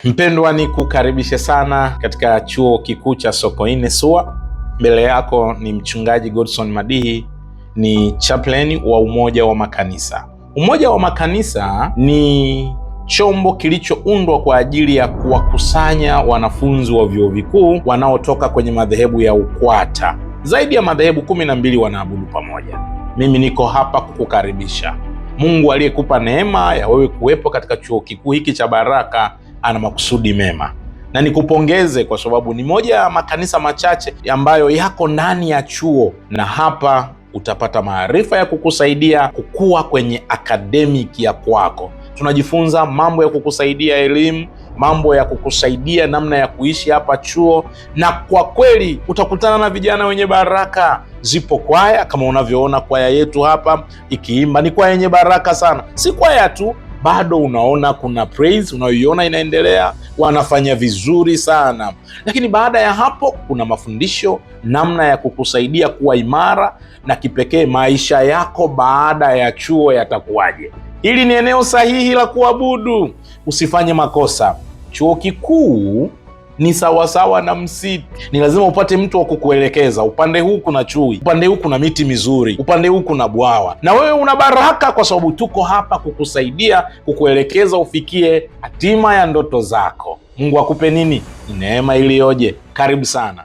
Mpendwa, ni kukaribisha sana katika chuo kikuu cha Sokoine SUA. Mbele yako ni mchungaji Godson Madihi, ni chaplain wa Umoja wa Makanisa. Umoja wa Makanisa ni chombo kilichoundwa kwa ajili ya kuwakusanya wanafunzi wa vyuo vikuu wanaotoka kwenye madhehebu ya UKWATA. Zaidi ya madhehebu 12 wanaabudu pamoja. Mimi niko hapa kukukaribisha. Mungu aliyekupa neema ya wewe kuwepo katika chuo kikuu hiki cha baraka ana makusudi mema, na nikupongeze kwa sababu ni moja ya makanisa machache ambayo yako ndani ya chuo, na hapa utapata maarifa ya kukusaidia kukua kwenye akademiki ya kwako. Tunajifunza mambo ya kukusaidia elimu, mambo ya kukusaidia namna ya kuishi hapa chuo, na kwa kweli utakutana na vijana wenye baraka. Zipo kwaya kama unavyoona kwaya yetu hapa ikiimba, ni kwaya yenye baraka sana. Si kwaya tu, bado unaona kuna praise unayoiona inaendelea, wanafanya vizuri sana. Lakini baada ya hapo kuna mafundisho namna ya kukusaidia kuwa imara, na kipekee maisha yako baada ya chuo yatakuwaje. Hili ni eneo sahihi la kuabudu. Usifanye makosa. Chuo kikuu ni sawasawa na msitu. Ni lazima upate mtu wa kukuelekeza. Upande huu kuna chui, upande huu kuna miti mizuri, upande huu kuna bwawa, na wewe una baraka kwa sababu tuko hapa kukusaidia, kukuelekeza ufikie hatima ya ndoto zako. Mungu akupe nini? Ni neema iliyoje. Karibu sana.